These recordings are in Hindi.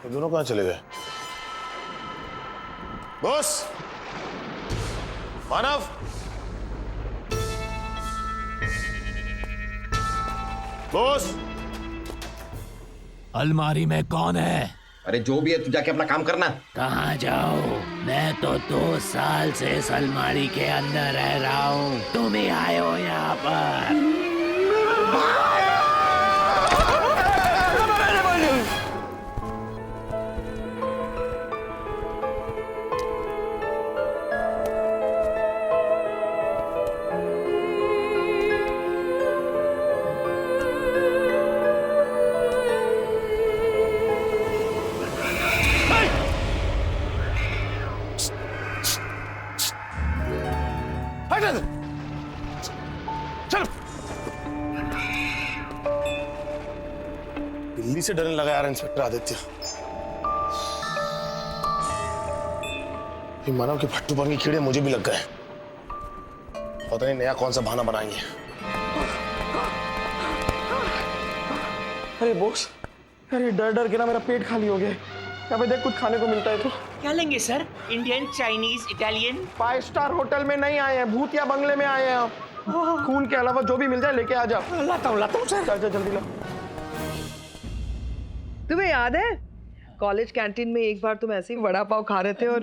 ये दोनों कहाँ चले गए? बॉस, मानव, बॉस। अलमारी में कौन है? अरे जो भी है तू जाके अपना काम करना। कहाँ जाओ? मैं तो 2 साल से इस अलमारी के अंदर रह रहा हूँ, तुम ही आए हो यहाँ पर। बिल्ली से डरने लगा यार इंस्पेक्टर आदित्य। ये मानव के फट्टूपन के कीड़े मुझे भी लग गए। पता नहीं नया कौन सा बहाना बनाएंगे। अरे बॉस, अरे डर डर के ना मेरा पेट खाली हो गया है। यहाँ पे देख कुछ खाने को मिलता है तो। क्या लेंगे sir? Indian, Chinese, Italian? 5 star hotel में नहीं आए हैं, भूतिया बंगले में आए हैं हम। खून के अलावा जो भी मिल जाए लेके आ जाओ। लाता हूँ सर। चल जल्दी ला। तुम्हें याद है कॉलेज कैंटीन में एक बार तुम ऐसे ही वड़ा पाव खा रहे थे और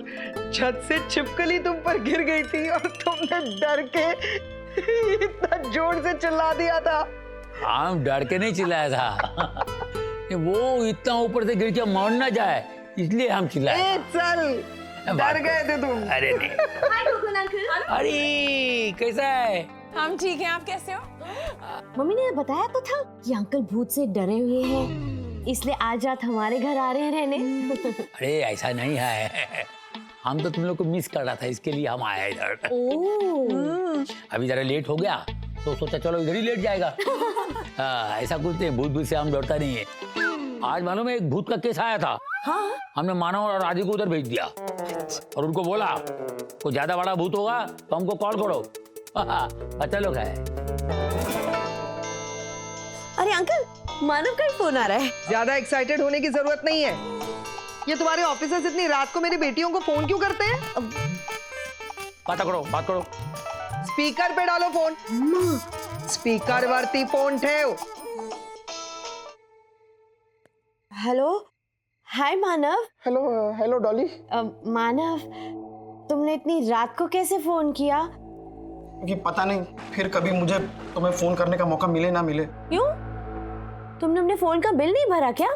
छत से छिपकली तुम पर गिर गई थी और तुमने डर के इतना जोर से चिल्ला दिया था। हम डर के नहीं चिल्लाया था वो इतना ऊपर से गिर के मर ना जाए इसलिए हम चिल्लाए। चल, डर गए थे तुम। अरे नहीं। हाय कोकोन अंकल। अरे कैसा है? हम ठीक हैं, आप कैसे हो? मम्मी ने बताया तो था कि अंकल भूत से डरे हुए हैं, इसलिए आज रात हमारे घर आ रहे हैं रहने। अरे ऐसा नहीं है, हम तो तुम लोग को मिस कर रहा था इसके लिए हम आए इधर। अभी जरा लेट हो गया तो सोचा चलो इधर ही लेट जाएगा। हाँ, ऐसा कुछ नहीं, भूत भूत से हम डरता नहीं है। आज मालूम है एक भूत का केस आया था। हाँ? हमने मानव और राजू को उधर भेज दिया और उनको बोला कोई ज्यादा बड़ा भूत होगा तो हमको कॉल करो। पता लोग है। अरे अंकल, मानव का ही फोन आ रहा है। ज्यादा एक्साइटेड होने की जरूरत नहीं है। ये तुम्हारे ऑफिसर्स इतनी रात को मेरी बेटियों को फोन क्यों करते हैं? बात करो। स्पीकर पे डालो फोन। स्पीकर वरती फोन ठेव। हेलो, हाय मानव। हेलो डॉली। मानव, तुमने इतनी रात को कैसे फोन किया? कि पता नहीं फिर कभी मुझे तुम्हें फोन करने का मौका मिले ना मिले। क्यों? तुमने अपने फोन का बिल नहीं भरा क्या?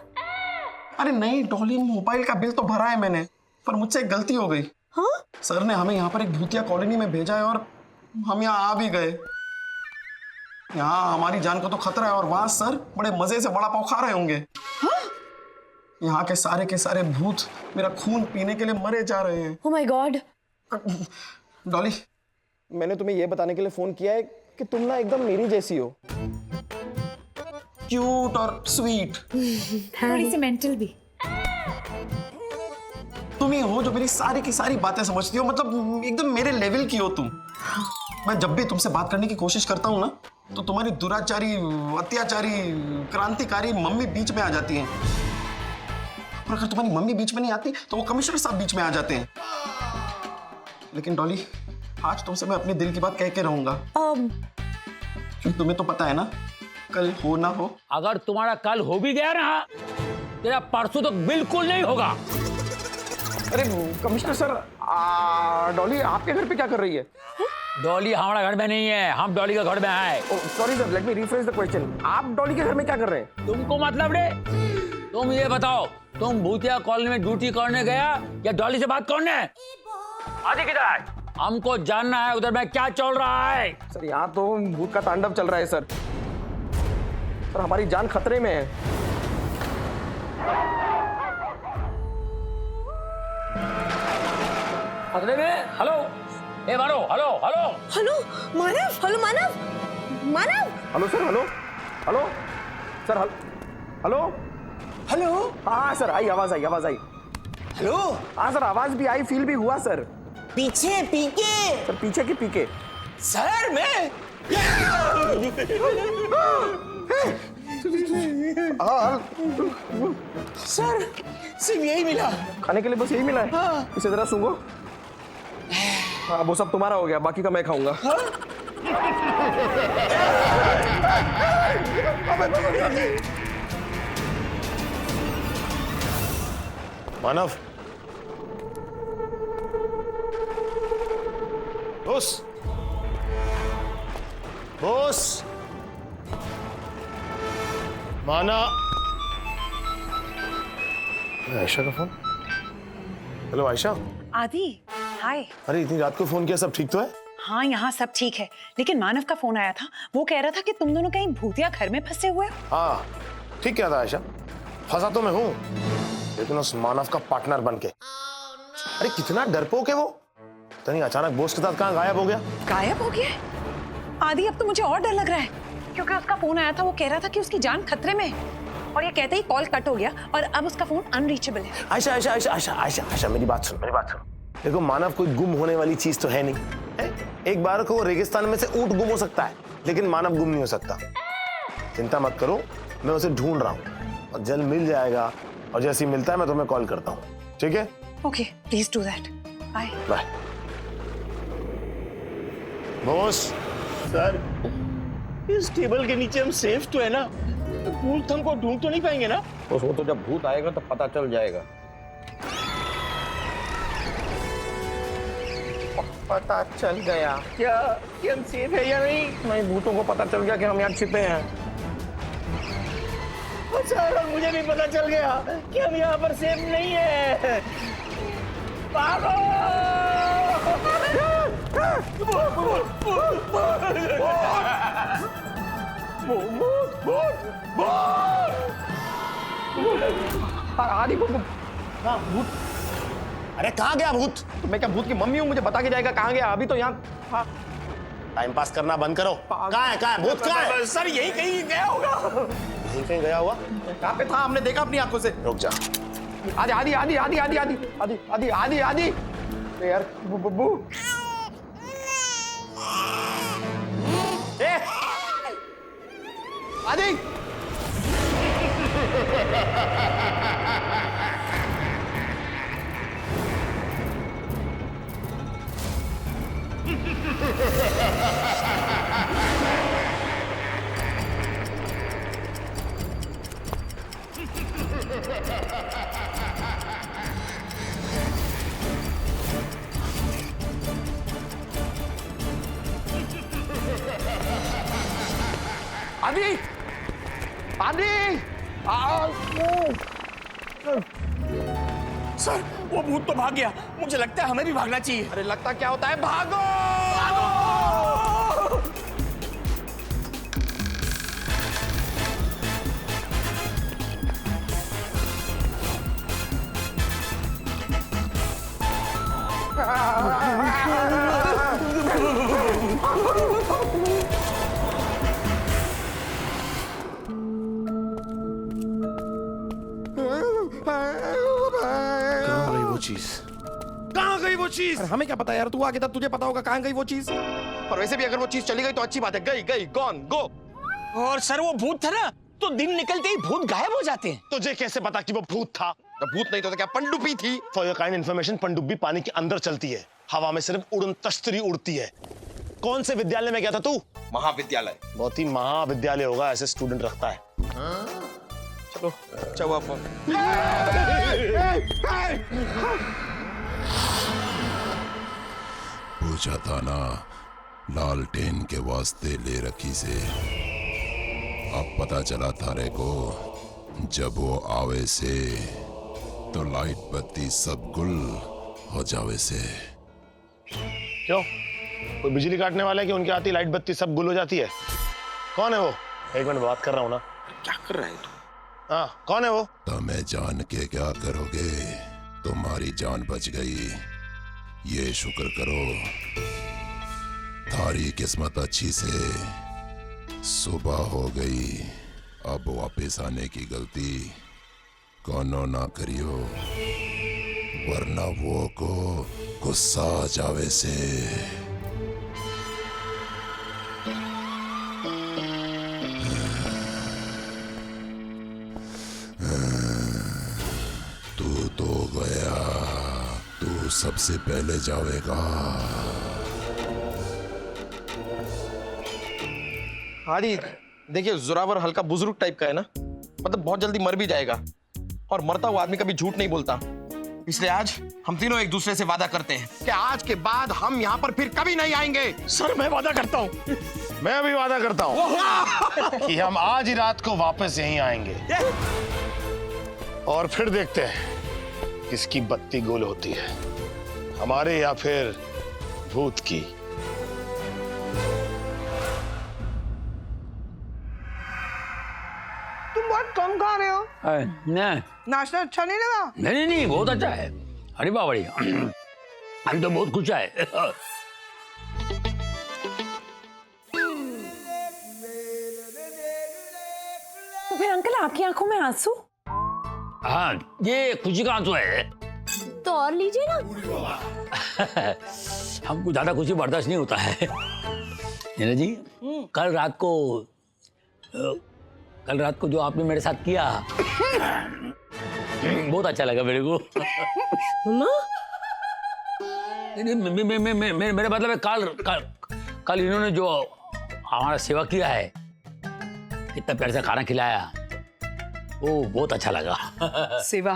अरे नहीं डॉली, मोबाइल का बिल तो भरा है मैंने, पर मुझसे एक गलती हो गई। हाँ? सर ने हमें यहाँ पर एक भूतिया कॉलोनी में भेजा है और हम यहाँ आ भी गए। यहाँ हमारी जान को तो खतरा है और वहाँ सर बड़े मजे से वड़ा पाव खा रहे होंगे। हाँ? यहाँ के सारे भूत मेरा खून पीने के लिए मरे जा रहे हैं। Oh my God. डॉली, मैंने तुम्हें यह बताने के लिए फोन किया है कि तुम ना एकदम मेरी जैसी हो, क्यूट और स्वीट। थोड़ी सी मेंटल भी। तुम ही हो जो मेरी सारी की सारी बातें समझती हो, मतलब एकदम मेरे लेवल की हो तुम। मैं जब भी तुमसे बात करने की कोशिश करता हूँ ना तो तुम्हारी दुराचारी, अत्याचारी, क्रांतिकारी मम्मी बीच में आ जाती हैं। और अगर तुम्हारी मम्मी बीच में नहीं आती तो वो कमिश्नर साहब बीच में आ जाते हैं। लेकिन डॉली, आज तुमसे मैं अपने दिल की बात कह के रहूंगा, क्योंकि तुम्हें तो पता है ना कल हो ना हो। अगर तुम्हारा कल हो भी गया ना, तेरा परसों तो बिल्कुल नहीं होगा। अरे कमिश्नर सर, डॉली आपके घर पे क्या कर रही है? डॉली हमारा घर में नहीं है, हम डॉली के घर में आए। Sorry sir, let me refresh the question. आप डॉली के घर में क्या कर रहे हैं? तुमको मतलब रे? तुम ये बताओ, तुम भूतिया कॉलोनी में ड्यूटी करने गया या डॉली से बात करने? आदि किधर है? हमको जानना है उधर में क्या चल रहा है। सर यहाँ तो भूत का तांडव चल रहा है सर। सर हमारी जान खतरे में है। खतरे में? हेलो, ए मानो, hello. Hello Manav, hello Manav, Manav. Hello sir, hello sir, hello. हाँ सर, आवाज आई। हेलो। हाँ सर, आवाज भी आई, फील भी हुआ सर। पीछे पीके। सर पीछे के पीके। सर मैं सर सिर्फ यही मिला। खाने के लिए बस यही मिला है? हाँ। इसे जरा सूंघो। हाँ, वो सब तुम्हारा हो गया, बाकी का मैं खाऊंगा। मानव, बोस, बोस, माना। आयशा का फोन। हेलो आयशा। आदि, हाय। अरे इतनी रात को फोन किया, सब ठीक तो है? हाँ, यहाँ सब ठीक है, लेकिन मानव का फोन आया था। वो कह रहा था कि तुम दोनों कहीं भूतिया घर में फंसे हुए हो। हाँ ठीक क्या था आयशा, फंसा तो मैं हूँ, लेकिन उस मानव का पार्टनर बन के। अरे कितना डरपोक है वो, तनी अचानक बोस के साथ कहाँ गायब हो गया। गायब हो गया है? आदि, अब तो मुझे और डर लग रहा है, क्योंकि उसका फोन आया था। वो कह रहा था कि उसकी जान खतरे में है, और ये कहते ही कॉल कट हो गया और अब उसका फोन अनरीचेबल है। आयशा आयशा आयशा आयशा आयशा आयशा मेरी बात सुन, मेरी बात सुन। देखो मानव कोई गुम होने वाली चीज तो है नहीं है? एक बार को रेगिस्तान में से ऊंट गुम हो सकता है, लेकिन मानव गुम नहीं हो सकता। चिंता मत करो, मैं उसे ढूंढ रहा हूँ और जल्द मिल जाएगा, और जैसे ही मिलता है मैं तुम्हें कॉल करता हूँ, ठीक है? Okay, please do that. Bye bye. Boss sir, इस टेबल के नीचे हम सेफ तो है ना? भूत हमको ढूंढ तो नहीं पाएंगे ना? वो तो जब भूत आएगा तो पता चल जाएगा। पता चल गया क्या कि हम सेफ है या नहीं? नहीं, भूतों को पता चल गया कि हम यहाँ छिपे हैं। सर, मुझे भी पता चल गया कि हम यहाँ पर सेफ नहीं है। भागो! आदि भूत। अरे कहाँ गया भूत? तो मैं क्या भूत की मम्मी हूँ, मुझे बता के जाएगा कहाँ गया? अभी तो यहाँ। हाँ। टाइम पास करना बंद करो। कहाँ है भूत, कहाँ है? सर, यही कहीं गया होगा। यहीं कहीं गया हुआ? कहाँ पे था? हमने देखा अपनी आंखों से। रुक जा। आदि आदि आदि आदि आदि आदि आदि आदि आदि आदि यार, बुब्बू। आदि आदि आदि सर, वो भूत तो भाग गया। मुझे लगता है हमें भी भागना चाहिए। अरे लगता क्या होता है, भागो भागो! कहाँ गई वो चीज? कहाँ गई वो चीज? अरे हमें क्या पता यार, तू आगे तक तुझे पता होगा कहाँ गई वो चीज। और वैसे भी अगर वो चीज चली गई तो अच्छी बात है। गई गई, गॉन, गो। और सर, वो भूत था ना, तो दिन निकलते ही भूत गायब हो जाते हैं। तुझे कैसे पता कि वो भूत था? तो भूत नहीं तो क्या पनडुब्बी थी? फॉर योर काइंड इन्फॉर्मेशन, पनडुब्बी पानी के अंदर चलती है, हवा में सिर्फ उड़न तश्तरी उड़ती है। कौन से विद्यालय में गया था तू? महाविद्यालय। बहुत ही महाविद्यालय होगा, ऐसे स्टूडेंट रखता है। चलो अच्छा हुआ फोन। पूछा था ना लालटेन के वास्ते ले रखी से। अब पता चला थारे को, जब वो आवे से तो लाइट बत्ती सब गुल हो जावे से। क्यों, कोई बिजली काटने वाला है कि उनके आती लाइट बत्ती सब गुल हो जाती है? कौन है वो? एक मिनट बात कर रहा हूँ ना। क्या कर रहा है तू? हाँ, कौन है वो? तो मैं जान के क्या करोगे, तुम्हारी जान बच गई, ये शुक्र करो। थारी किस्मत अच्छी से सुबह हो गई, अब वापस आने की गलती कोनो ना करियो, वरना वो को गुस्सा आ जावे से। तू सबसे पहले जाएगा। आदि देखिए, जोरावर हल्का बुजुर्ग टाइप का है ना, मतलब बहुत जल्दी मर भी जाएगा, और मरता हुआ आदमी कभी झूठ नहीं बोलता। इसलिए आज हम तीनों एक दूसरे से वादा करते हैं कि आज के बाद हम यहाँ पर फिर कभी नहीं आएंगे। सर मैं वादा करता हूँ। मैं भी वादा करता हूँ कि हम आज ही रात को वापस यहीं आएंगे और फिर देखते हैं किसकी बत्ती गुल होती है, हमारे या फिर भूत की। तुम बहुत कम खा रहे हो, नहीं नाश्ता अच्छा नहीं लगा? नहीं नहीं, बहुत अच्छा है। अरे बाबा हम तो बहुत खुश है। तो फिर अंकल आपकी आंखों में आंसू? हाँ, ये खुशी का आंसू है। तो और लीजिए ना। हमको ज्यादा खुशी बर्दाश्त नहीं होता है। नीना जी, कल रात को जो आपने मेरे साथ किया बहुत अच्छा लगा मेरे को। मम्मा, मेरा मतलब है कल इन्होंने जो हमारा सेवा किया है, इतना प्यार से खाना खिलाया, वो बहुत अच्छा लगा। सेवा?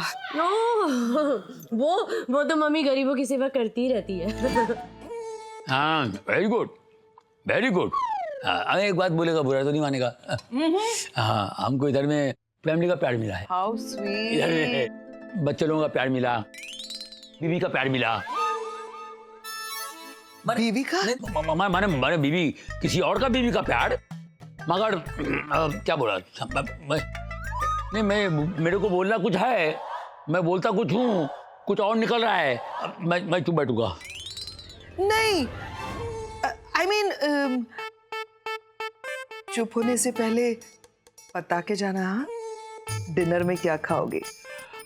वो तो मम्मी गरीबों की सेवा करती ही रहती है। हाँ, वेरी गुड वेरी गुड। एक बात बोलेगा, बुरा तो नहीं मानेगा। हाँ, हमको इधर में फैमिली का प्यार मिला है। How sweet. इधर में बच्चे लोगों का प्यार मिला, बीवी का प्यार मिला। बीवी का? माने बीवी, किसी और का बीवी का प्यार, मगर क्या बोला नहीं, मेरे को बोलना कुछ है, मैं बोलता कुछ हूँ, कुछ और निकल रहा है। मैं चुप बैठूंगा। नहीं, आई मीन चुप होने से पहले बता के जाना। हाँ, डिनर में क्या खाओगे?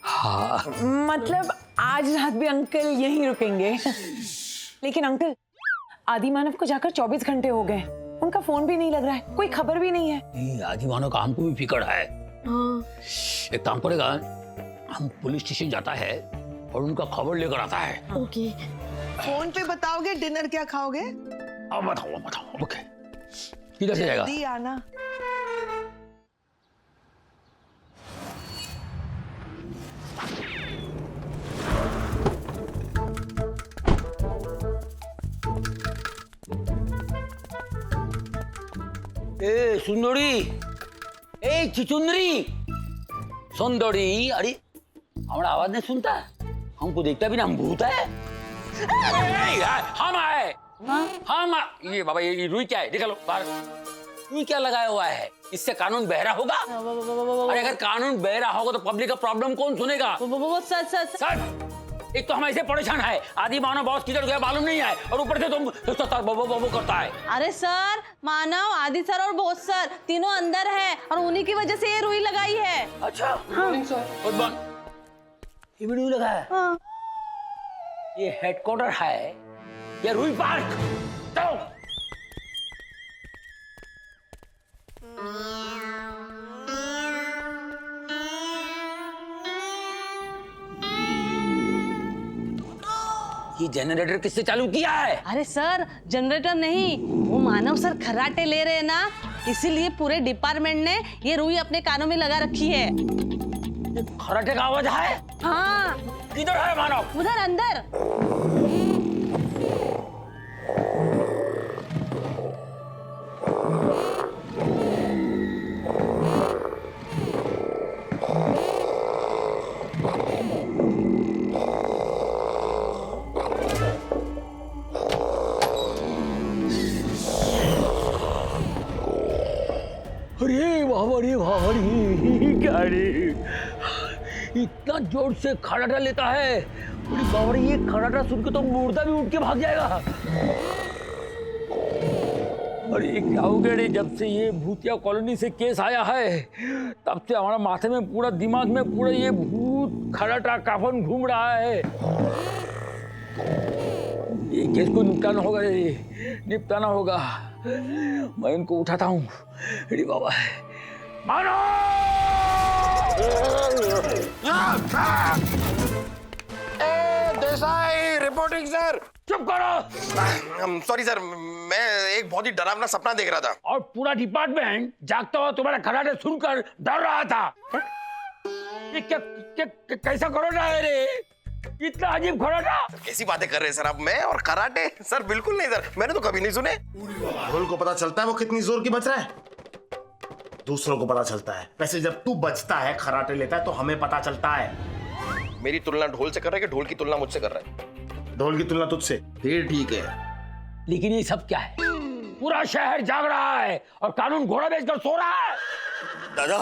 हाँ, मतलब आज रात भी अंकल यहीं रुकेंगे? लेकिन अंकल, आदि मानव को जाकर 24 घंटे हो गए, उनका फोन भी नहीं लग रहा है, कोई खबर भी नहीं है। आदि मानव का हमको भी फिक्र है। हाँ। एक काम करेगा, हम पुलिस स्टेशन जाता है और उनका खबर लेकर आता है। ओके। फोन पे बताओगे डिनर क्या खाओगे? अब बताओ। ओके, किधर से जाएगा? जल्दी आना। ए सुंदरी, ए चिचुंदरी, सुंदरी, अरे हमारा आवाज नहीं सुनता, हमको देखता भी ना, हम भूत है। हम आए। ये बाबा, ये रुई क्या है? निकलो बाहर। रुई क्या लगाया हुआ है? इससे कानून बहरा होगा? अरे अगर कानून बहरा होगा तो पब्लिक का प्रॉब्लम कौन सुनेगा? सर, एक तो हम ऐसे परेशान है, आदि मानव बॉस किधर गया मालूम नहीं है, और ऊपर से तुम सर बबो करता है। अरे सर, मानव, आदि सर और बोस सर तीनों अंदर है, और उन्हीं की वजह से ये रुई लगाई है। अच्छा, ये भी रुई लगा है? हाँ। ये हेडक्वार्टर है या रुई पार्क? तो ये जनरेटर किससे चालू किया है? अरे सर, जनरेटर नहीं, वो मानव सर खर्राटे ले रहे हैं ना, इसीलिए पूरे डिपार्टमेंट ने ये रुई अपने कानों में लगा रखी है। खर्राटे का आवाज है? हाँ। किधर है मानव? उधर अंदर। अरे क्या रे, इतना जोर से खर्राटा लेता है। अरे बाबा रे, ये खर्राटा सुन के तो मुर्दा भी उठ के भाग जाएगा। अरे क्या हो गया रे, जब से ये भूतिया कॉलोनी से केस आया है तब से हमारा माथे में पूरा, दिमाग में पूरा ये भूत खर्राटा काफन घूम रहा है। ये केस को निपटाना होगा रे, निपटाना होगा। मैं इनको उठाता हूँ। अरे बाबा, मानो! Desai, morning sir. चुप करो। सॉरी सर, मैं एक बहुत ही डरावना सपना देख रहा था। और पूरा डिपार्टमेंट जागता हुआ तुम्हारा खराटे सुनकर डर रहा था। ये कैसा खराटा है रे? इतना अजीब खराटा। कैसी बातें कर रहे हैं सर आप? मैं और कराटे? सर बिल्कुल नहीं सर, मैंने तो कभी नहीं सुने। ढोल को पता चलता है वो कितनी जोर की बज रहा है, दूसरों को पता चलता है। वैसे जब तू बजता है, खराटे लेता है, तो हमें पता चलता है। मेरी तुलना ढोल से कर रहा है कि ढोल की तुलना मुझसे कर रहा है? ढोल की तुलना तुझसे। फिर ठीक है। लेकिन ये सब क्या है? पूरा शहर जाग रहा है और कानून घोड़ा बेचकर सो रहा है। दादा,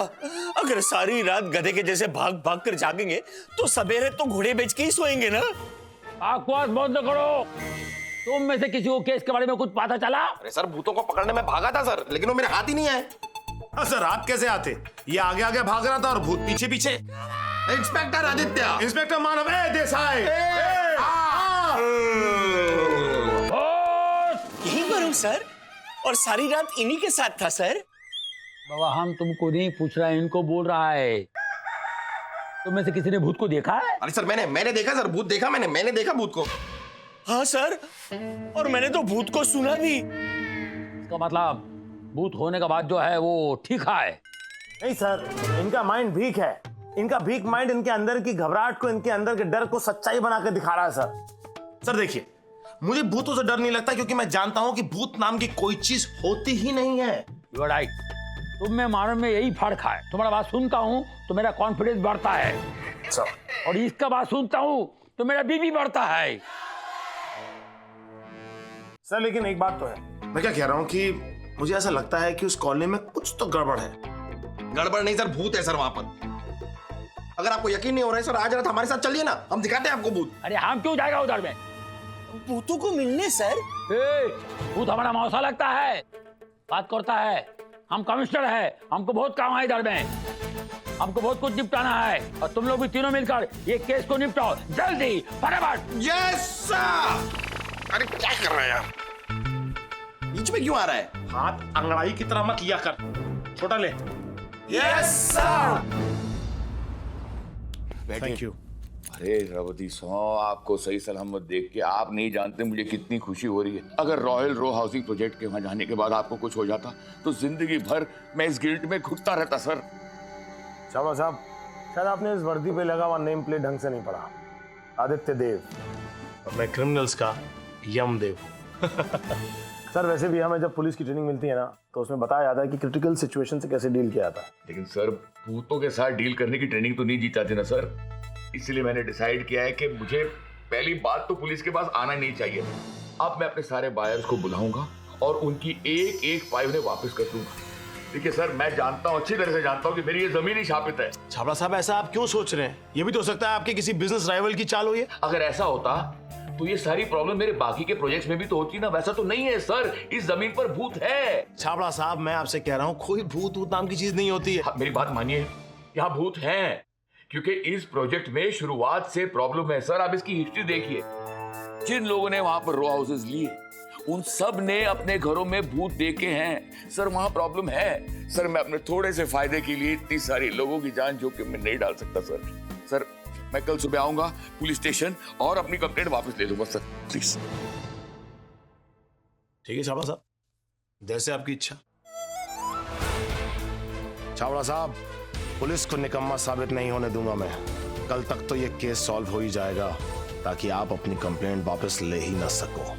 अगर सारी रात गधे के जैसे भाग भाग कर जागेंगे तो सवेरे तो घोड़े बेच के ही सोएंगे ना। आवाज बंद करो। तुम में से किसी को केस के बारे में कुछ पता चला? अरे सर, भूतों को पकड़ने में भागा था सर, लेकिन वो मेरे हाथ ही नहीं आए। सर हाथ कैसे आते? ये आगे आगे भाग रहा था और भूत पीछे पीछे। इंस्पेक्टर आदित्य, इंस्पेक्टर मानव, देसाई, यही पर हूँ सर, और सारी रात इन्हीं के साथ था सर। बाबा हम तुमको नहीं पूछ रहे हैं, इनको बोल रहा है। तुम में से किसी ने भूत को देखा है? अरे सर, मैंने देखा सर, भूत देखा मैंने देखा भूत को। हाँ सर, और मैंने तो भूत को सुना भी। इसका मतलब भूत होने के बाद जो है वो ठीक है। नहीं सर, इनका माइंड भीक है। इनका भीक माइंड इनके अंदर की घबराहट को, इनके अंदर के डर को सच्चाई बना के दिखा रहा है सर। सर देखिए, मुझे भूतों से डर नहीं लगता क्योंकि मैं जानता हूं कि भूत नाम की कोई चीज होती ही नहीं है। You are right. तुम में मानव में यही फर्क है। तुम्हारा बात सुनता हूँ तो मेरा कॉन्फिडेंस बढ़ता है सर, और इसका बात सुनता हूँ तो मेरा बीपी बढ़ता है। सर लेकिन एक बात तो है, मैं क्या कह रहा हूँ कि मुझे ऐसा लगता है कि उस कॉलोनी में कुछ तो गड़बड़ है। गड़बड़ नहीं सर, भूत है सर वहां पर। अगर आपको यकीन नहीं हो रहा है सर, आज रात हमारे साथ चलिए ना, हम दिखाते हैं आपको भूत। अरे हम क्यों जाएगा उधर में? भूतों को मिलने सर। भूत हमारा मौसा लगता है, बात करता है। हम कमिश्नर है, हमको बहुत काम है इधर में, हमको बहुत कुछ निपटाना है। और तुम लोग भी तीनों मिलकर ये केस को निपटाओ जल्दी, फटाफट। Yes sir. अरे क्या कर रहे हैं आप? बीच में क्यों आ रहा है? हाथ अंगड़ाई की तरह मत लिया कर, छोटा ले। Yes sir. Thank you. अरे रवती सो, आपको सही सलामत देख के आप नहीं जानते मुझे कितनी खुशी हो रही है। अगर रॉयल रो हाउसिंग प्रोजेक्ट के वहां जाने के बाद आपको कुछ हो जाता तो जिंदगी भर मैं इस गिल्ट में घुटता रहता सर। शाबाश साहब, शायद आपने इस वर्दी पे लगा हुआ नेम प्लेट ढंग से नहीं पढ़ा। आदित्य देव, और मैं क्रिमिनल्स का यमदेव हूँ। सर वैसे भी हमें जब पुलिस की ट्रेनिंग मिलती है ना, तो उसमें बताया जाता है कि क्रिटिकल सिचुएशन से कैसे डील किया जाता है। लेकिन सर, भूतों के साथ डील करने की ट्रेनिंग तो नहीं दी जाती ना सर। इसलिए मैंने डिसाइड किया है कि मुझे पहली बात तो पुलिस के पास आना नहीं चाहिए। अब मैं अपने सारे बायर्स को बुलाऊंगा और उनकी एक एक पाई उन्हें वापस कर दूंगा। देखिए सर, मैं जानता हूँ, अच्छी तरह से जानता हूँ कि मेरी ये जमीन ही शापित है। छाबड़ा साहब, ऐसा आप क्यों सोच रहे हैं? ये भी तो हो सकता है आपके किसी बिजनेस राइवल की चाल हो ये। अगर ऐसा होता तो ये सारी प्रॉब्लम मेरे बाकी के प्रोजेक्ट्स में भी तो होती ना। वैसा तो नहीं है सर, इस जमीन पर भूत है। छाबड़ा साहब, मैं आपसे कह रहा हूँ कोई भूत भूत नाम की चीज नहीं होती है। मेरी बात मानिए, यहाँ भूत हैं क्योंकि इस प्रोजेक्ट में शुरुआत से प्रॉब्लम है सर। आप इसकी हिस्ट्री देखिए, जिन लोगों ने वहां पर रो हाउसेस लिए उन सब ने अपने घरों में भूत देखे हैं सर। वहां प्रॉब्लम है सर। मैं अपने थोड़े से फायदे के लिए इतनी सारी लोगों की जान जोखिम में नहीं डाल सकता सर। सर मैं कल सुबह आऊंगा पुलिस स्टेशन और अपनी कंप्लेंट वापस ले लूंगा सर, प्लीज। ठीक है छाबड़ा साहब, जैसे आपकी इच्छा। छाबड़ा साहब, पुलिस को निकम्मा साबित नहीं होने दूंगा मैं। कल तक तो ये केस सॉल्व हो ही जाएगा, ताकि आप अपनी कंप्लेंट वापस ले ही ना सको।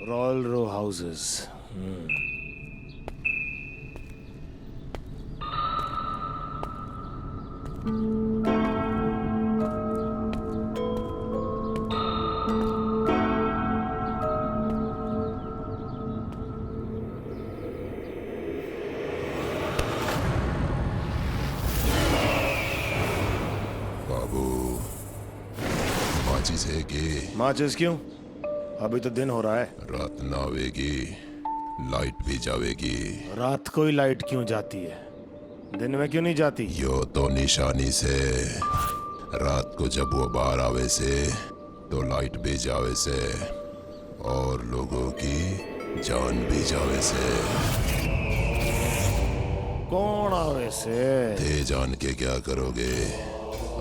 रॉयल रो हाउसेस। बाबू, माचिस है कि? माचिस क्यों? अभी तो दिन हो रहा है। रात ना आवेगी, लाइट भी जावेगी। रात को ही लाइट क्यों जाती है, दिन में क्यों नहीं जाती? यो तो निशानी से रात को जब वो बाहर आवे से तो लाइट भी जावे से और लोगों की जान भी जावे से। कौन आवे से? दे जान के क्या करोगे?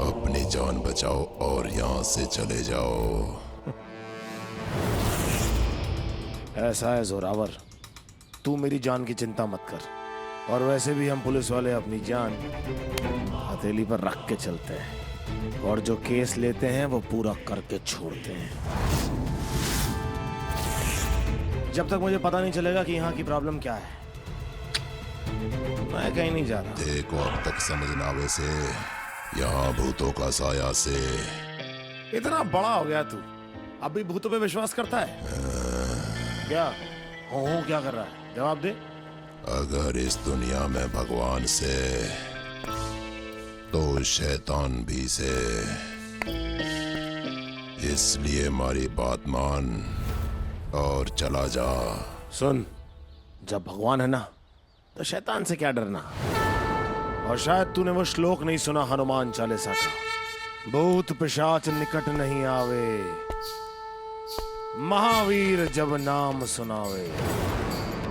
अपनी जान बचाओ और यहाँ से चले जाओ। ऐसा है जोरावर, तू मेरी जान की चिंता मत कर। और वैसे भी हम पुलिस वाले अपनी जान हथेली पर रख के चलते हैं, और जो केस लेते हैं वो पूरा करके छोड़ते हैं। जब तक मुझे पता नहीं चलेगा कि यहाँ की प्रॉब्लम क्या है, मैं कहीं नहीं जा रहा। देखो अब तक समझ ना आवे से, यहाँ भूतों का साया से। इतना बड़ा हो गया तू, अब भी भूतों पे विश्वास करता है क्या? हो क्या कर रहा है? जवाब दे। अगर इस दुनिया में भगवान से तो शैतान भी से, इसलिए हमारी बात मान और चला जा। सुन, जब भगवान है ना तो शैतान से क्या डरना। और शायद तूने वो श्लोक नहीं सुना हनुमान चालीसा का, भूत पिशाच निकट नहीं आवे, महावीर जब नाम सुनावे।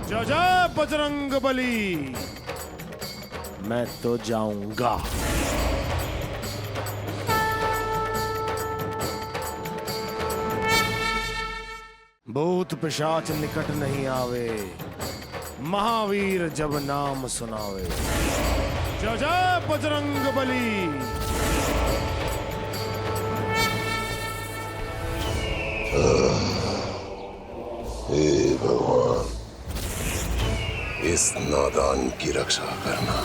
जय जय बजरंग बली। मैं तो जाऊंगा। भूत पिशाच निकट नहीं आवे, महावीर जब नाम सुनावे। जय जय बजरंग बली। हे भगवान, इस नादान की रक्षा करना।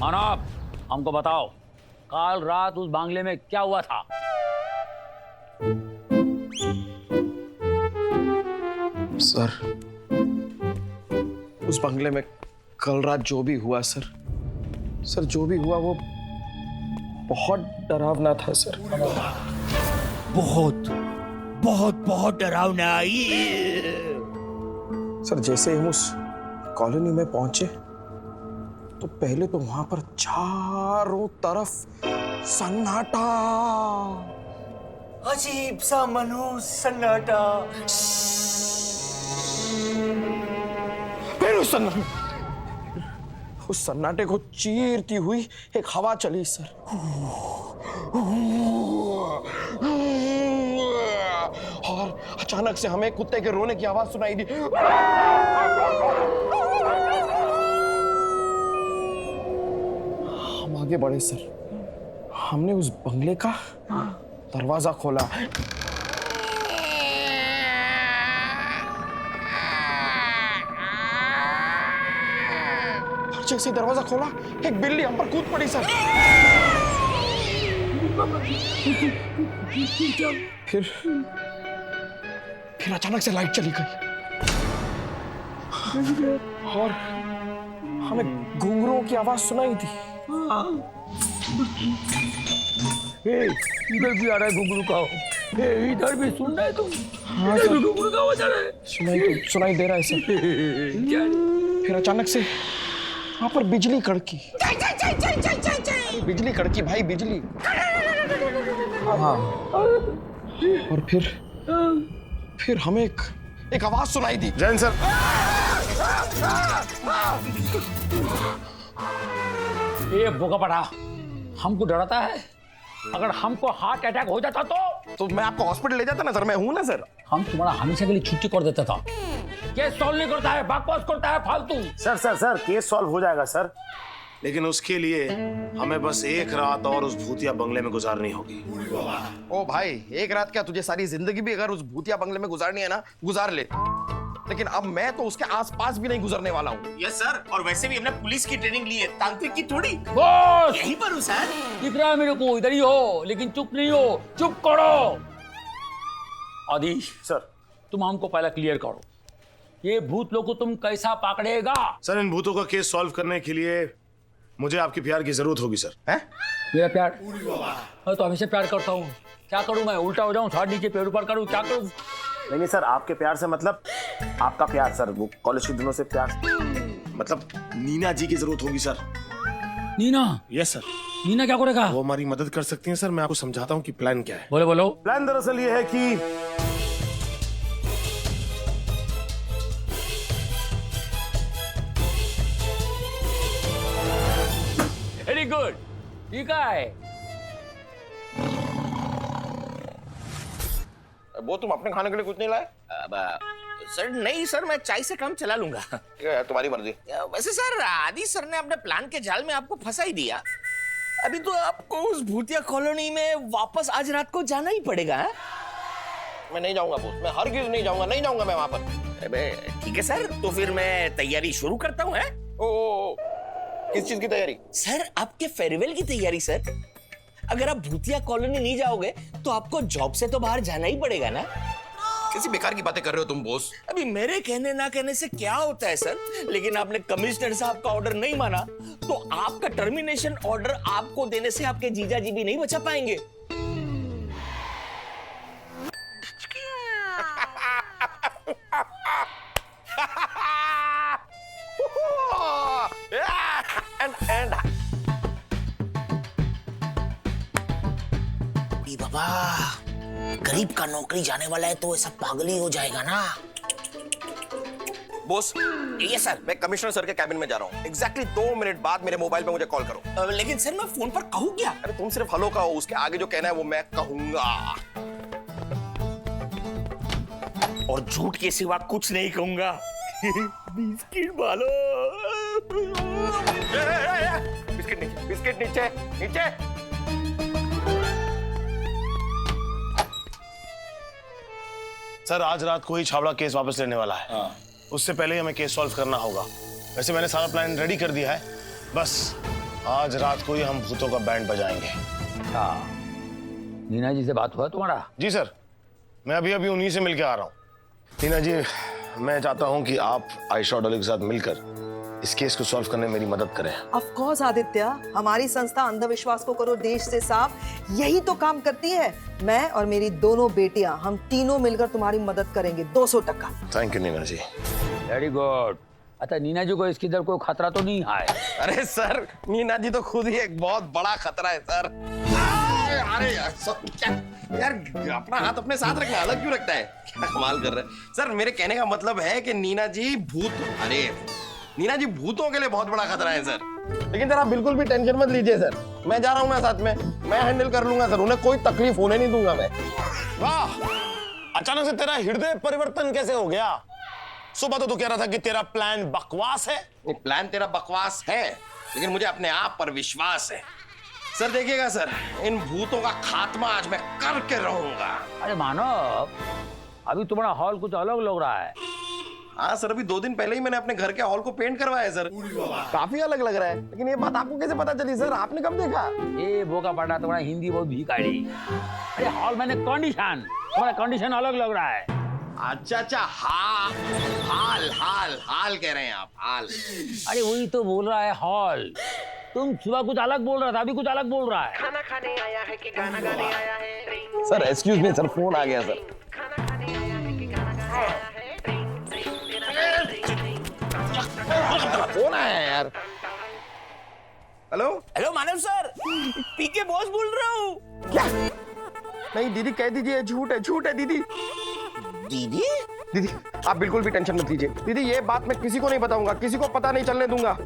मानव, हमको बताओ, कल रात उस बांग्ले में क्या हुआ था? सर, उस बंगले में कल रात जो भी हुआ सर, जो भी हुआ वो बहुत डरावना था सर। बहुत बहुत बहुत डरावना। सर, जैसे हम उस कॉलोनी में पहुंचे तो पहले तो वहां पर चारों तरफ सन्नाटा, अजीब सा मनहूस सन्नाटा। फिर उस सन्नाटे को चीरती हुई एक हवा चली सर, और अचानक से हमें कुत्ते के रोने की आवाज सुनाई दी। हम आगे बढ़े सर, हमने उस बंगले का दरवाजा खोला। जैसे दरवाजा खोला, एक बिल्ली हम पर कूद पड़ी सर। फिर अचानक से लाइट चली गई और हमें घुंघरुओं की आवाज सुनाई दी। इधर भी आ रहा है घुंघरू का। इधर भी सुन रहे तुम? हाँ सर, घुंघरू का आवाज आ रहा है। सुनाई दे रहा है सर। फिर अचानक से वहां पर बिजली कड़की। बिजली कड़की भाई, बिजली। हाँ, और फिर हमें एक आवाज सुनाई दी। जैन सर, ये बोका पड़ा हमको डराता है। अगर हमको हार्ट अटैक हो जाता तो तो मैं आपको हॉस्पिटल ले जाता ना सर, मैं हूं ना सर। हम तुम्हारा हमेशा के लिए छुट्टी कर देता था। केस सॉल्व नहीं करता है, बकवास करता है फालतू। Sir sir sir case solve हो जाएगा सर, लेकिन उसके लिए हमें बस एक रात और उस भूतिया बंगले में गुजारनी होगी। ओ भाई, एक रात क्या, तुझे सारी जिंदगी भी अगर उस भूतिया बंगले में गुजारनी है ना, गुजार ले। लेकिन अब मैं तो उसके आसपास भी नहीं गुजरने वाला हूँ। यस सर, और वैसे भी हमने पुलिस की ट्रेनिंग ली है, तांत्रिक की थोड़ी। बॉस यहीं पर हूँ सर। दिख रहा है मेरे को, इधर ही हो, लेकिन चुप नहीं हो। चुप करो। आदिश सर तुम हमको पहले क्लियर करो, ये भूत लोग को तुम कैसा पकड़ेगा? सर इन भूतों का केस सॉल्व करने के लिए मुझे आपकी प्यार की जरूरत होगी सर। हैं? मेरा प्यार? मैं तो हमेशा प्यार करता हूँ। क्या करूँ मैं? उल्टा हो जाऊँ, साढ़ नीचे पेड़ ऊपर करूँ, क्या करूँ? नहीं सर, आपके प्यार से मतलब आपका प्यार सर, वो कॉलेज के दिनों से प्यार, मतलब नीना जी की जरूरत होगी sir. Neena? Yes sir. Neena क्या करेगा? वो हमारी मदद कर सकती हैं सर। मैं आपको समझाता हूँ कि प्लान क्या है। बोलो बोलो। प्लान दरअसल ये है कि वेरी गुड, ठीक है। वो तुम अपने खाने के लिए कुछ नहीं लाए? सर नहीं सर, मैं चाय से काम चला लूंगा। क्या तुम्हारी मर्जी। वैसे सर आदि सर ने अपने प्लान के जाल में आपको फंसा ही दिया। अभी तो आपको उस भूतिया कॉलोनी में वापस आज रात को जाना ही पड़ेगा। है? मैं नहीं जाऊंगा बॉस, मैं हरगिज नहीं जाऊंगा, नहीं जाऊंगा मैं वहां पर। अबे ठीक है सर, तो फिर मैं तैयारी शुरू करता हूँ। ओ, किस चीज की तैयारी? सर आपके फेयरवेल की तैयारी सर। अगर आप भूतिया कॉलोनी नहीं जाओगे तो आपको जॉब से तो बाहर जाना ही पड़ेगा ना। किसी बेकार की बातें कर रहे हो तुम बॉस। अभी मेरे कहने ना कहने से क्या होता है सर, लेकिन आपने कमिश्नर साहब का ऑर्डर नहीं माना तो आपका टर्मिनेशन ऑर्डर आपको देने से आपके जीजा जी भी नहीं बचा पाएंगे। बाबा गरीब का नौकरी जाने वाला है तो ऐसा पागल ही हो जाएगा ना। बॉस ये सर, मैं कमिश्नर सर के कैबिन में जा रहा हूँ। एग्जैक्टली 2 मिनट बाद मेरे मोबाइल पे मुझे कॉल करो। लेकिन सर मैं फोन पर कहूँ क्या? अरे तुम सिर्फ हेलो कहो, उसके आगे जो कहना है वो मैं कहूंगा। और झूठ के सिवा कुछ नहीं कहूंगा। बिस्किट वालो। बिस्किट नीचे, बिस्किट नीचे, नीचे। सर आज रात को ही छावड़ा केस वापस लेने वाला है। उससे पहले ही हमें केस सॉल्व करना होगा। वैसे मैंने सारा प्लान रेडी कर दिया है, बस आज रात को ही हम भूतों का बैंड बजाएंगे। हाँ, नीना जी से बात हुआ तुम्हारा? जी सर, मैं अभी अभी उन्हीं से मिलके आ रहा हूँ। नीना जी, मैं चाहता हूँ कि आप आयशा डॉली के साथ मिलकर इस केस को सॉल्व करने में मेरी मदद करें। ऑफ कोर्स आदित्य, हमारी संस्था अंधविश्वास को करो देश से साफ यही तो काम करती है। मैं और मेरी दोनों बेटियां, हम तीनों मिलकर तुम्हारी मदद करेंगे 200%। Thank you Neena ji. Very good. अच्छा नीना जी को इसकी इधर कोई खतरा तो नहीं है? अरे सर, नीना जी तो खुद ही एक बहुत बड़ा खतरा है सर। अरे यार क्या यार, अपना हाथ अपने साथ रखना अलग क्यों रखता है? क्या कमाल कर रहे हैं सर। मेरे कहने का मतलब है कि नीना जी नीना जी भूतों के लिए बहुत बड़ा खतरा है सर। लेकिन सर आप बिल्कुल भी टेंशन मत लीजिए सर, मैं जा रहा हूँ ना साथ में, मैं हैंडल कर लूंगा सर, उन्हें कोई तकलीफ होने नहीं दूंगा मैं। वाह, अचानक से तेरा हृदय परिवर्तन कैसे हो गया? सुबह तो तू कह रहा था कि तेरा प्लान बकवास है। प्लान तेरा बकवास है, लेकिन मुझे अपने आप पर विश्वास है। सर देखिएगा सर, इन भूतों का खात्मा आज मैं करके रहूंगा। अरे मानव, अभी तुम्हारा हॉल कुछ अलग लग रहा है। हाँ सर, अभी 2 दिन पहले ही मैंने अपने घर के हॉल को पेंट करवाया सर। काफी अलग लग रहा है, लेकिन ये बात आपको कैसे पता चली सर? आपने कब देखा? ये बोका पाटा, तुम्हारा हिंदी बहुत भिखारी। अरे हॉल मैंने कंडीशन, तुम्हारा कंडीशन अलग लग रहा है। अच्छा, हाँ, हाल कह रहे हैं आप, हाल। अरे वही तो बोल रहा है हॉल। तुम सुबह कुछ अलग बोल रहा था, अभी कुछ अलग बोल रहा है। खाना खाने आया है कि गाना गाने आया है? Sir excuse me sir, phone आ गया सर। फोन आया है यार। Hello hello Manav sir, PK boss बोल रहा हूँ। क्या? नहीं दीदी, कह दीजिए झूठ है दीदी। दीदी आप बिल्कुल भी टेंशन मत लीजिए दीदी, ये बात मैं किसी को नहीं बताऊंगा, किसी को पता नहीं चलने दूंगा।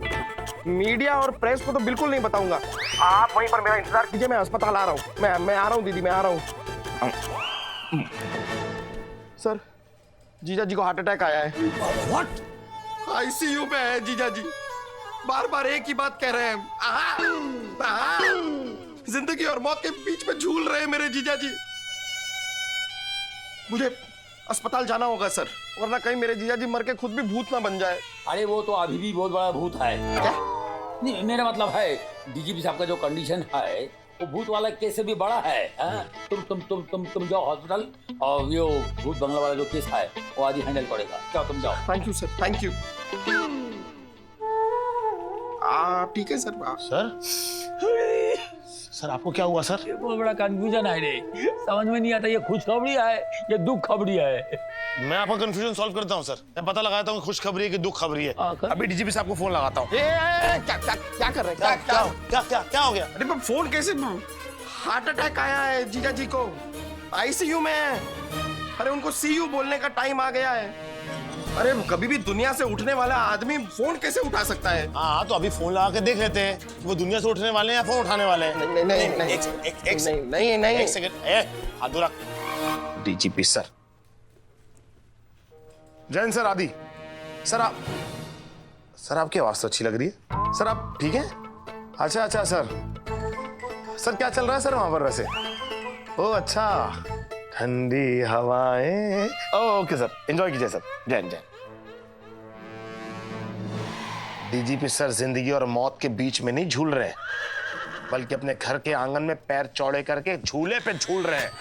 मीडिया और प्रेस को तो बिल्कुल नहीं बताऊंगा। आप वहीं पर मेरा इंतजार कीजिए, मैं अस्पताल आ रहा हूँ। मैं आ रहा हूँ दीदी, मैं आ रहा हूँ। सर, जीजा जी को हार्ट अटैक आया है। व्हाट? आईसीयू में है जीजा जी। बार बार एक ही बात कह रहे हैं, जिंदगी और मौत के बीच में झूल रहे हैं मेरे जीजा जी। मुझे अस्पताल जाना होगा सर, वरना कहीं मेरे जीजा जी मर के खुद भी भूत ना बन जाए। अरे वो तो अभी भी बहुत बड़ा भूत है। क्या? नहीं, मेरा मतलब है डीजीपी साहब का जो कंडीशन है वो भूत वाला केस से भी बड़ा है। हाँ? तुम जाओ हॉस्पिटल और यो भूत बंगला वाला जो केस है वो आदि हैंडल करेगा। जाओ तुम जाओ। Thank you sir, thank you. ठीक है सर। सर आपको क्या हुआ सर? ये बहुत बड़ा कंफ्यूजन है रे, समझ में नहीं आता ये खुशखबरी है ये दुख खबरी है। मैं आपका कंफ्यूजन सॉल्व करता हूँ सर। मैं पता लगाता हूँ खुश खबरी है कि दुख खबरी है। अभी डीजीपी साहब को फोन लगाता हूँ। क्या कर रहे हैं? क्या हो गया? अरे पर फोन कैसे? हार्ट अटैक आया है जीजा जी को, आईसीयू में है। अरे उनको सीयू बोलने का टाइम आ गया है। अरे कभी भी दुनिया से उठने वाला आदमी फोन कैसे उठा सकता है? हाँ तो अभी फोन लगा के देख लेते हैं वो दुनिया से उठने वाले हैं या फोन उठाने वाले हैं। नहीं एक सेकंड, हाथ दूर रख। DGP sir. Jain sir, Adi sir, sir आपकी आवाज तो अच्छी लग रही है। सर आप ठीक हैं? अच्छा सर क्या चल रहा है सर वहां पर वैसे? ओ अच्छा, ठंडी हवाएं। ओके सर, एंजॉय कीजिए सर। जैन। डीजीपी सर जिंदगी और मौत के बीच में नहीं झूल रहे हैं, बल्कि अपने घर के आंगन में पैर चौड़े करके झूले पे झूल रहे हैं।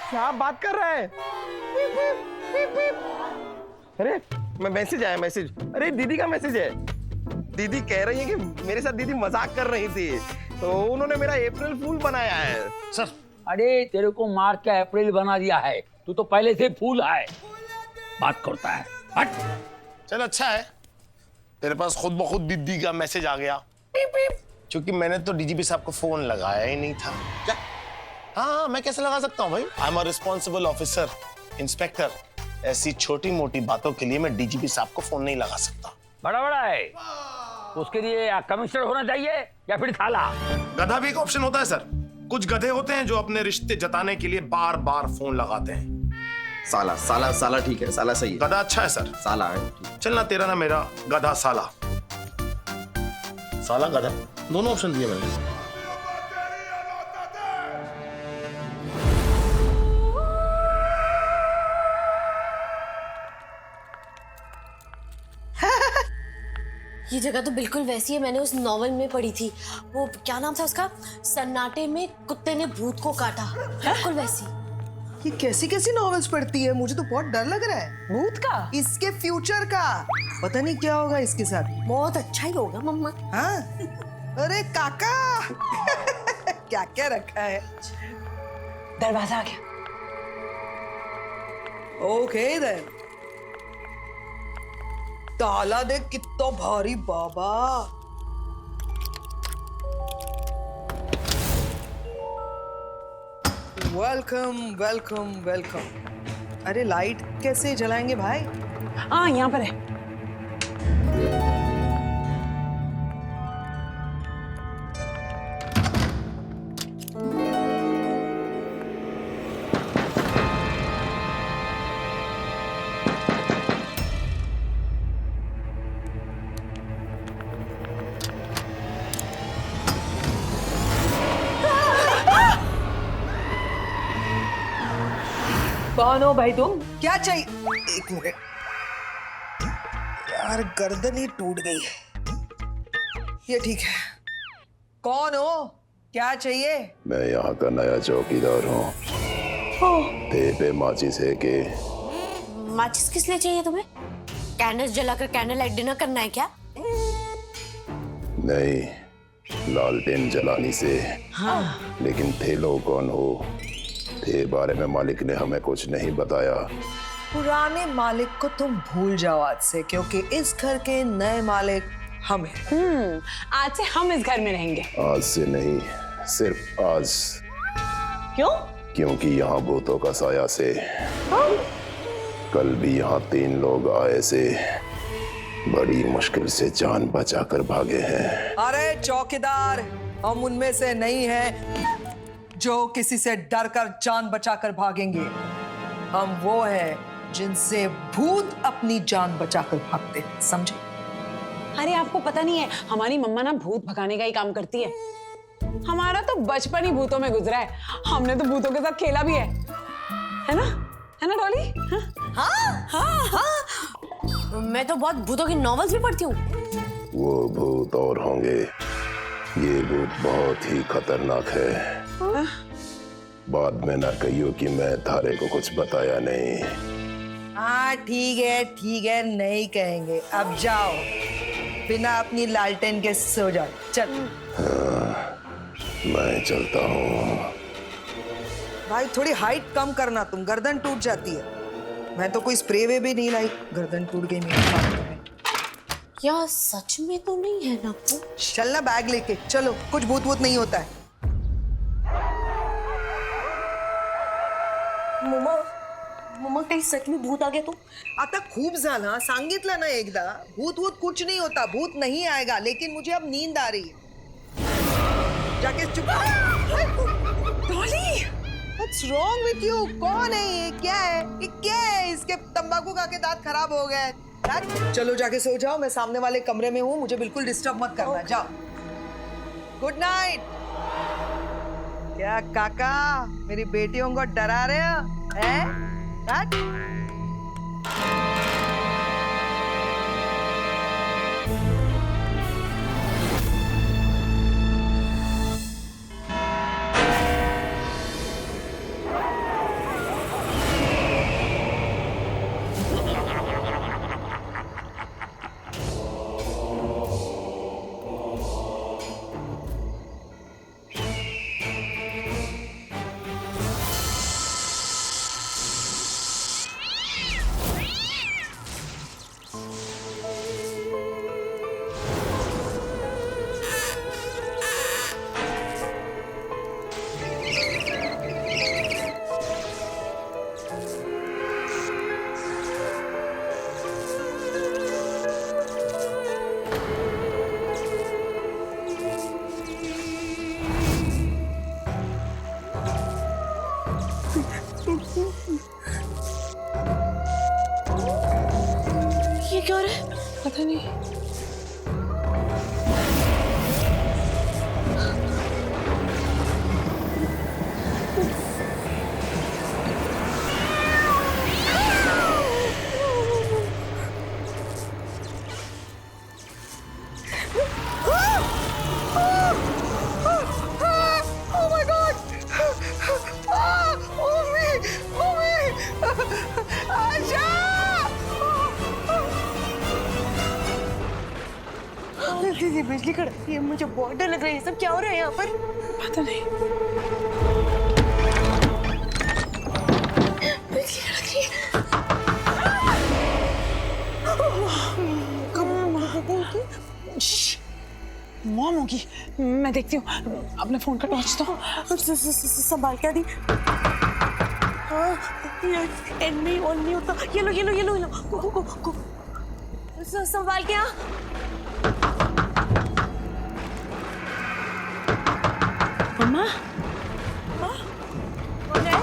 क्या बात कर रहा है? अरे मैसेज आया, मैसेज। अरे दीदी का मैसेज है। दीदी कह रही है कि मेरे साथ दीदी मजाक कर रही थी, तो उन्होंने मेरा अप्रैल फूल बनाया है सर। अरे तेरे को मार्च का अप्रैल बना दिया है, तू तो पहले से फूल है। बात करता है। हट। चल अच्छा है, तेरे पास खुद ब खुद दीदी का मैसेज आ गया। क्योंकि मैंने तो डीजीपी साहब को फोन लगाया ही नहीं था। क्या? हाँ, मैं कैसे लगा सकता हूँ भाई? I am a responsible officer, inspector. ऐसी छोटी मोटी बातों के लिए मैं डीजीपी साहब को फोन नहीं लगा सकता। बड़ा है, उसके लिए कमिश्नर होना चाहिए या फिर थाला। गधा भी एक ऑप्शन होता है सर। कुछ गधे होते हैं जो अपने रिश्ते जताने के लिए बार बार फोन लगाते हैं। साला ठीक है, साला सही है। गधा अच्छा है सर। साला है। चलना तेरा ना मेरा, गधा साला। साला गधा दोनों ऑप्शन दिए मैंने। ये जगह तो बिल्कुल वैसी है, मैंने उस नॉवेल में पढ़ी थी। वो क्या नाम था उसका? सन्नाटे में कुत्ते ने भूत को काटा। बिल्कुल वैसी। ये कैसी कैसी नॉवेल्स पढ़ती है? मुझे तो बहुत डर लग रहा है। भूत का? इसके फ्यूचर का पता नहीं क्या होगा इसके साथ। बहुत अच्छा ही होगा मम्मा। हाँ? अरे काका क्या क्या रखा है? दरवाजा आ गया। Okay then. ताला देख कितना भारी बाबा। Welcome welcome welcome. अरे लाइट कैसे जलाएंगे भाई? हाँ यहाँ पर है। कौन हो भाई तुम? क्या चाहिए? एक मिनट यार, गर्दन ही टूट गई। ये ठीक है। कौन हो? क्या चाहिए? मैं यहाँ का नया चौकीदार हूँ। पे माचिस है के? माचिस किस लिए चाहिए तुम्हें? कैंडल्स जलाकर कैंडल लाइट डिनर करना है क्या? नहीं, लालटेन जलानी से। हाँ। लेकिन थे लोग कौन हो? थे बारे में मालिक ने हमें कुछ नहीं बताया। पुराने मालिक को तुम भूल जाओ आज से, क्योंकि इस घर के नए मालिक हम हैं। आज से हम इस घर में रहेंगे। आज से नहीं, सिर्फ आज। क्यों? क्योंकि यहाँ भूतों का साया से कल भी यहाँ 3 लोग आए से बड़ी मुश्किल से जान बचाकर भागे हैं। अरे चौकीदार, हम उनमें से नहीं हैं जो किसी से डर कर जान बचाकर भागेंगे, हम वो हैं जिनसे भूत अपनी जान बचाकर भागते हैं, समझे? अरे आपको पता नहीं है, हमारी मम्मा ना भूत भगाने का ही काम करती है। हमारा तो बचपन ही भूतों में गुजरा है। हमने तो भूतों के साथ खेला भी है ना? है ना डॉली? हाँ हाँ हाँ, मैं तो बहुत भूतों की नॉवेल्स भी पढ़ती हूँ। वो भूत और होंगे, ये भूत बहुत ही खतरनाक है। बाद में ना कहियो कि मैं थारे को कुछ बताया नहीं। हाँ ठीक है, नहीं कहेंगे। अब जाओ, बिना अपनी लालटेन के सो जाओ। चल। मैं चलता हूँ। भाई थोड़ी हाइट कम करना, तुम गर्दन टूट जाती है। मैं तो कोई स्प्रे वे भी नहीं लाई, गर्दन टूट गई मेरी। क्या सच में तो नहीं है ना? चलना बैग लेके चलो, कुछ भूत वूत नहीं होता है। मम्मा काही सच में भूत आ गया तो? आता खूप झाला, सांगितलं ना एकदा, भूत वूत कुछ नहीं होता, भूत नहीं आएगा। लेकिन मुझे अब नींद आ रही है, जाके चुप। Dolly, what's wrong with you? कौन है ये? क्या है ये? क्या है? इसके तंबाकू खा के दांत खराब हो गए। चलो जाके सो जाओ, मैं सामने वाले कमरे में हूँ, मुझे बिल्कुल डिस्टर्ब मत करना। जाओ, गुड नाइट। क्या काका मेरी बेटियों को डरा रहे हो? हैं? ये क्या हो रहा है? पता नहीं। बिजली कड़कती है, मुझे बहुत डर लग रहा है। ये सब क्या हो रहा है यहाँ पर? पता नहीं। बिजली कड़क रही है। मॉम होगी, मैं देखती हूँ। अपने फोन का टॉर्च तो संभाल क्या दी? हाँ, एंड नहीं ऑन नहीं होता। ये लो ये लो ये लो ये लो, को संभाल क्या? मम्मा, कौन है?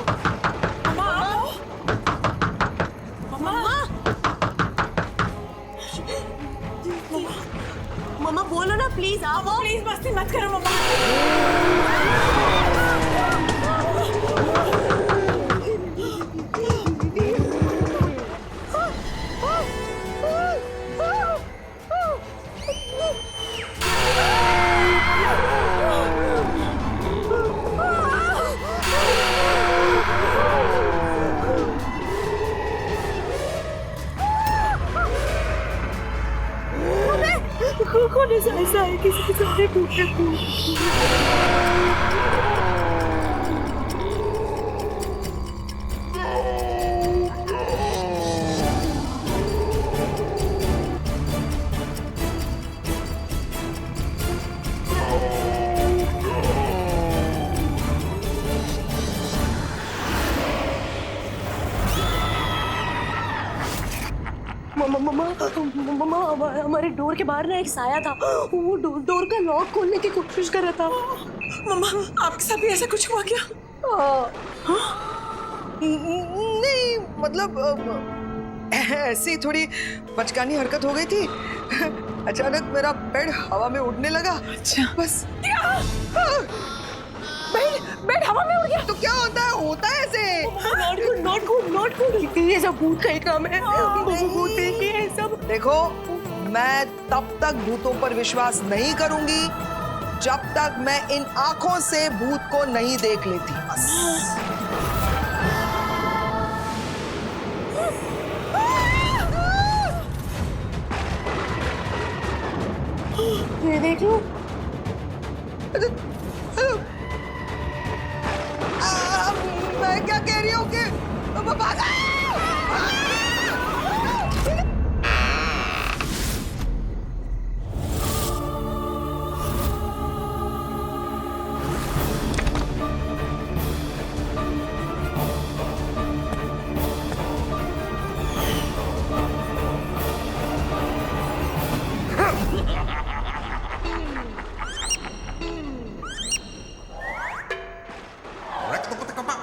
मम्मा बोलो ना प्लीज। आप प्लीज मस्ती मत करो मम्मा। कौन ऐसा है किसी के सामने पूछे? मम्मा हमारे डोर के बाहर ना एक साया था, वो डोर का लॉक खोलने की कोशिश कर रहा था। मम्मा आपके साथ भी ऐसा कुछ हुआ क्या? नहीं मतलब ऐसी थोड़ी बचकानी हरकत हो गई थी। अचानक मेरा बेड हवा में उड़ने लगा। अच्छा बस। बेड हवा में उड़ गया तो क्या होता है? होता है ऐसे। नॉट गुड ये सब भूत का ही काम है। भूत देखिए सब। देखो मैं तब तक भूतों पर विश्वास नहीं करूंगी जब तक मैं इन आंखों से भूत को नहीं देख लेती। बस। ये देख लो। मैं क्या कह रही हूँ कि भागा!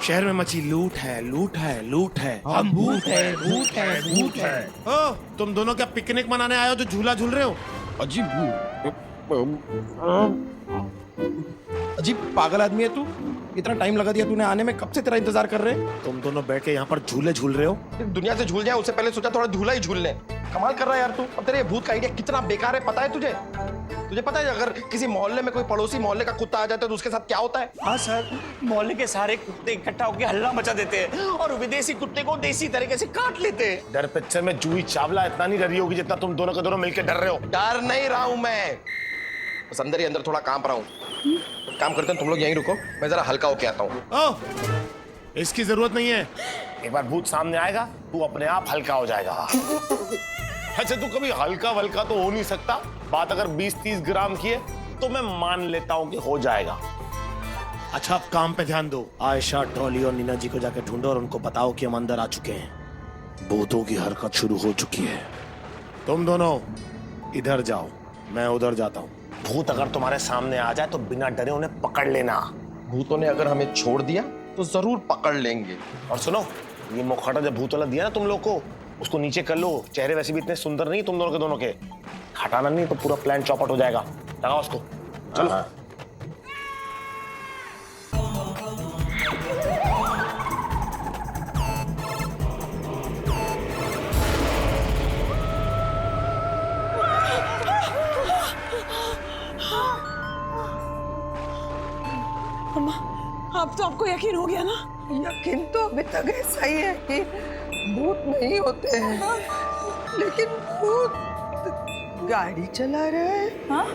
शहर में मची लूट है, लूट है, लूट है। हम भूत है, भूत है, भूत है। ओ, तुम दोनों क्या पिकनिक मनाने आए हो जो झूला झूल रहे हो? अजीब पागल आदमी है तू। इतना टाइम लगा दिया तूने आने में, कब से तेरा इंतजार कर रहे हैं। तुम दोनों बैठ के यहाँ पर झूले झूल रहे हो। दुनिया से झूल जाए उससे पहले सोचा थोड़ा झूला ही झूल ले। कमाल कर रहा है यार तू। अब तेरे ये भूत का आइडिया कितना बेकार है पता है तुझे? तुझे पता है अगर किसी मोहल्ले में कोई पड़ोसी मोहल्ले का कुत्ता आ जाता है तो उसके साथ क्या होता है? हाँ सर, मोहल्ले के सारे कुत्ते इकट्ठा होकर हल्ला मचा देते हैं और विदेशी कुत्ते को देसी तरीके से काट लेते हैं। डर पिक्चर में जूही चावला इतना नहीं डरी होगी जितना तुम दोनों के दोनों मिलकर डर रहे हो। डर नहीं रहा हूं मैं, बस अंदर ही अंदर थोड़ा कांप रहा हूँ। काम करते हैं तुम लोग यहीं रुको, मैं जरा हल्का होके आता हूँ। ओ, इसकी जरूरत नहीं है। एक बार भूत सामने आएगा तू अपने आप हल्का हो जाएगा। अच्छा तू कभी हल्का वल्का तो हो नहीं सकता। बात अगर 20-30 ग्राम की है तो मैं मान लेता हूँ कि हो जाएगा। अच्छा अब काम पे ध्यान दो। आयशा, ट्रॉली और नीना जी को जाकर ढूंढो और उनको बताओ कि हम अंदर आ चुके हैं। भूतों की हरकत शुरू हो चुकी है। तुम दोनों इधर जाओ, मैं उधर जाता हूँ। भूत अगर तुम्हारे सामने आ जाए तो बिना डरे उन्हें पकड़ लेना। भूतों ने अगर हमें छोड़ दिया तो जरूर पकड़ लेंगे। और सुनो, ये मुखौटा जब भूत वाला दिया ना तुम लोग को, उसको नीचे कर लो। चेहरे वैसे भी इतने सुंदर नहीं तुम दोनों के दोनों के। हटाना नहीं तो पूरा प्लान चौपट हो जाएगा। लगाओ उसको, चलो। अब तो आपको यकीन हो गया ना? यकीन तो अभी तक ऐसा ही है कि भूत नहीं होते हैं, लेकिन भूत गाड़ी चला रहा है। हाँ?